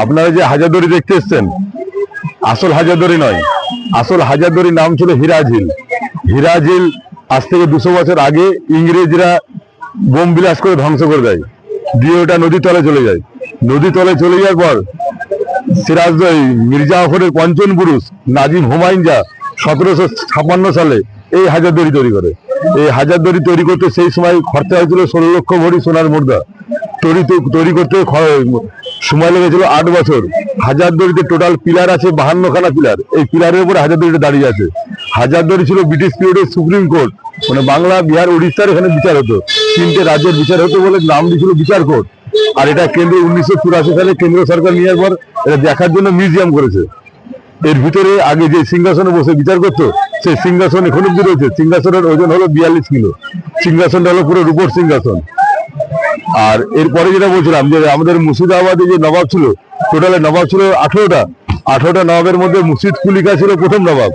আপনারা যে হাজারদুয়ারি দেখতে এসছেন, আসল হাজারদুয়ারি নয়, আসল হাজারদুয়ারির নাম ছিল হিরাঝিল। হিরাঝিল আজ থেকে 200 বছর আগে ইংরেজরা বোম বিলাস করে ধ্বংস করে দেয়, দিয়ে ওটা নদী তলে চলে যায়। নদী তলে চলে যাওয়ার পর সিরাজ মির্জা জাফরের পঞ্চম পুরুষ নাজিম হুমায়ুন যা 1756 সালে এই হাজারদুয়ারি তৈরি করে। এই হাজারদুয়ারি তৈরি করতে সেই সময় খরচা হয়েছিল 16 লক্ষ ভরি সোনার মুদ্রা। তৈরি করতে সময় লেগেছিল 8 বছর। হাজারদুয়ারিতে টোটাল পিলার আছে 52খানা পিলার। এই পিলারের উপরে হাজারদুয়ারিটা দাঁড়িয়ে আছে। হাজারদুয়ারি ছিল ব্রিটিশ পিরিয়ডের সুপ্রিম কোর্ট, মানে বাংলা, বিহার, উড়িষ্যার এখানে বিচার হতো। 3টে রাজ্যের বিচার হতো বলে নাম দিয়েছিল বিচার কোর্ট। আর এটা কেন্দ্র 1984 সালে কেন্দ্র সরকার নেওয়ার পর এটা দেখার জন্য মিউজিয়াম করেছে। এর ভিতরে আগে যে সিংহাসনে বসে বিচার করতো সেই সিংহাসন এখন অব্দি রয়েছে। সিংহাসনের ওজন হলো 42 কিলো। সিংহাসনটা হলো পুরো রূপোর সিংহাসন। আর এরপরে যেটা বলছিলাম যে আমাদের মুর্শিদাবাদে যে নবাব ছিল, টোটালে নবাব ছিল 18টা নবাবের মধ্যে মুর্শিদ কুলি খাঁ ছিল প্রথম নবাব,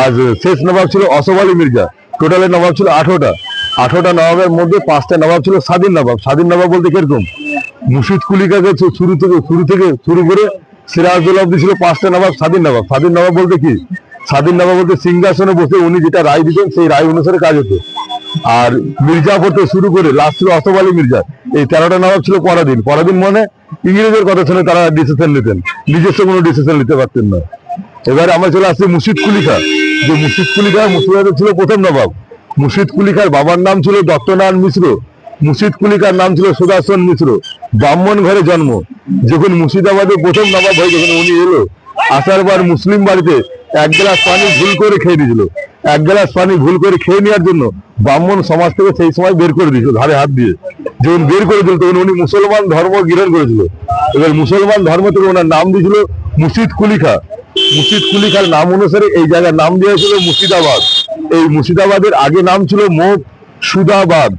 আর শেষ নবাব ছিল আসফ আলী মির্জা। টোটালে নবাব ছিল 18টা নবাবের মধ্যে 5টা নবাব ছিল স্বাধীন নবাব। স্বাধীন নবাব বলতে কিরকম, মুর্শিদ কুলি খাঁকে শুরু করে সিরাজউদ্দৌলা অব্দি ছিল 5টা নবাব স্বাধীন নবাব। স্বাধীন নবাব বলতে কি, স্বাধীন নবাব বলতে সিংহাসনে বসে উনি যেটা রায় দিতেন সেই রায় অনুসারে কাজ হতো। আর মির্জাফর থেকে শুরু করে লাস্ট ছিল আসফ আলী মির্জা। এই 13টা নবাব ছিল পরাধীন। পরাধীন মানে ইংরেজের কথা শুনে তারা ডিসিশন নিতেন, নিজস্ব কোনো ডিসিশন নিতে পারতেন না। এবারে আমরা চলে আসছি মুর্শিদ কুলি খাঁ। যে মুর্শিদ কুলি খাঁ মুর্শিদাবাদের ছিল প্রথম নবাব। মুর্শিদ কুলি খাঁর বাবার নাম ছিল দত্তনারায়ণ মিশ্র। মুর্শিদ কুলি খাঁর নাম ছিল সুদর্শন মিশ্র। ব্রাহ্মণ ঘরে জন্ম। যখন মুর্শিদাবাদে প্রথম নবাব হয়ে যখন উনি এলো, আসার পর মুসলিম বাড়িতে 1 গ্লাস পানি ভুল করে খেয়ে দিয়েছিল। 1 গ্লাস পানি ভুল করে খেয়ে নেওয়ার জন্য ব্রাহ্মণ সমাজ থেকে সেই সময় বের করে দিয়েছিল ধারে হাত দিয়ে। যখন বের করে দিল তখন উনি মুসলমান ধর্ম গ্রহণ করেছিল। এবার মুসলমান ধর্ম থেকে ওনার নাম দিয়েছিল মুর্শিদ কুলি খাঁ। মুর্শিদ কুলি খাঁর নাম অনুসারে এই জায়গার নাম দেওয়া হয়েছিল মুর্শিদাবাদ। এই মুর্শিদাবাদের আগে নাম ছিল সুদাবাদ,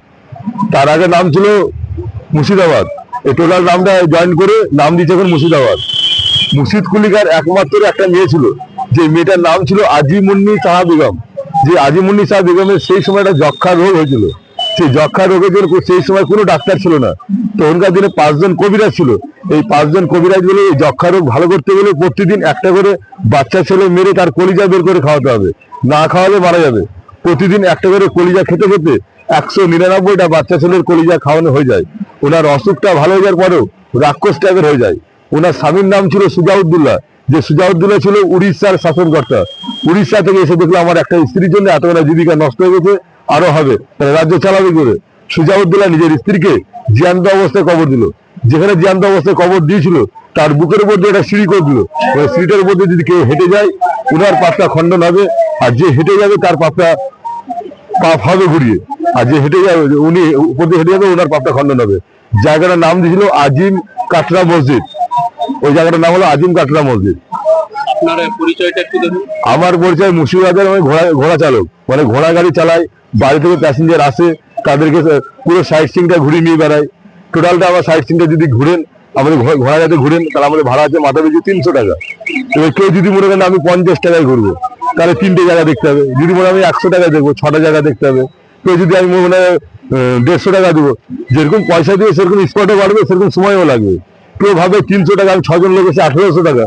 তার আগে নাম ছিল মুর্শিদাবাদ। এই টোটাল নামটা জয়েন করে নাম দিয়েছে এখন মুর্শিদাবাদ। মুর্শিদ কুলি খাঁর একমাত্র একটা মেয়ে ছিল, যে মেয়েটার নাম ছিল আজিমুন্নি শাহ বেগম। যে আজিমুন্নি শাহ বেগমের সেই সময় একটা যক্ষা রোগ হয়েছিল। সেই যক্ষা রোগের জন্য সেই সময় কোনো ডাক্তার ছিল না। তখনকার দিনে 5 জন কবিরাজ ছিল। এই 5 জন কবিরাজ বলে এই যক্ষা রোগ ভালো করতে গেলে প্রতিদিন একটা করে বাচ্চা ছেলে মেরে তার কলিজা বের করে খাওয়াতে হবে, না খাওয়ালে মারা যাবে। প্রতিদিন একটা করে কলিজা খেতে খেতে 199টা বাচ্চা ছেলের কলিজা খাওয়ানো হয়ে যায়। ওনার অসুখটা ভালো হয়ে যাওয়ার পরেও রাক্ষস টাইপের হয়ে যায়। ওনার স্বামীর নাম ছিল সুজাউদ্দৌলা। যে সুজাউদ্দৌলা ছিল উড়িষ্যার শাসনকর্তা। উড়িষ্যা থেকে এসে দেখলো আমার একটা স্ত্রীর জন্য এতগুলো জীবিকা নষ্ট হয়ে গেছে, আরো হবে, তাহলে রাজ্য চালাবে করে। সুজাউদ্দৌলা নিজের স্ত্রীকে জ্যান্ত অবস্থায় কবর দিল। যেখানে জ্যান্ত অবস্থায় কবর দিয়েছিল তার বুকের উপর দিয়ে একটা সিঁড়ি করে দিল। সিঁড়িটার উপর দিয়ে যদি কেউ হেঁটে যায় উনার পাপটা খণ্ডন হবে, আর যে হেঁটে যাবে তার পাপটা পাপ হবে ঘুরিয়ে। আর যে হেঁটে যাবে উনি উপর দিয়ে হেঁটে যাবে ওনার পাপটা খণ্ডন হবে। জায়গাটার নাম দিয়েছিল আজিম কাটরা মসজিদ। ওই জায়গাটার নাম হলো আজিম কাটরা মসজিদ। আমার পরিচয় মুর্শিদাবাদের আমি ঘোড়া চালক, মানে ঘোড়া গাড়ি চালাই। বাড়ি থেকে প্যাসেঞ্জার আসে, তাদেরকে পুরো সাইট সিনটা ঘুরিয়ে নিয়ে বেড়াই। টোটালটা আমার সাইট সিনটা যদি ঘুরেন, আমাদের ঘোড়া গাড়িতে ঘুরেন, তাহলে আমাদের ভাড়া আছে মাথা পিছু 300 টাকা। এবার কেউ যদি মনে করেন আমি 50 টাকায় ঘুরবো, তাহলে 3টে জায়গা দেখতে হবে। যদি মনে আমি 100 টাকায় দেখবো, 6টা জায়গা দেখতে হবে। কেউ যদি আমি মনে হয় 150 টাকা দেবো, যেরকম পয়সা দিয়ে সেরকম স্পটে বাড়বে, সেরকম সময়ও লাগবে। কেউ ভাবে 300 টাকা, আমি 6 জন লোক এসে 1800 টাকা,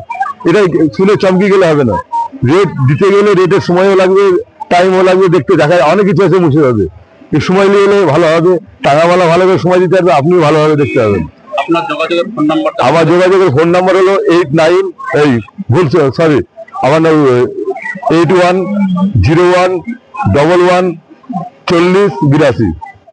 এটা শুনে চমকি গেলে হবে না। রেট দিতে গেলে রেটের সময়ও লাগবে, টাইমও লাগবে, দেখতে দেখায় অনেক কিছু আছে মুর্শিদাবাদে। এই সময় নিয়ে এলে ভালো হবে, টাকাওয়ালা ভালোভাবে সময় দিতে পারবে, আপনিও ভালোভাবে দেখতে পাবেন। আমার যোগাযোগের ফোন নাম্বার হলো 810111 4082।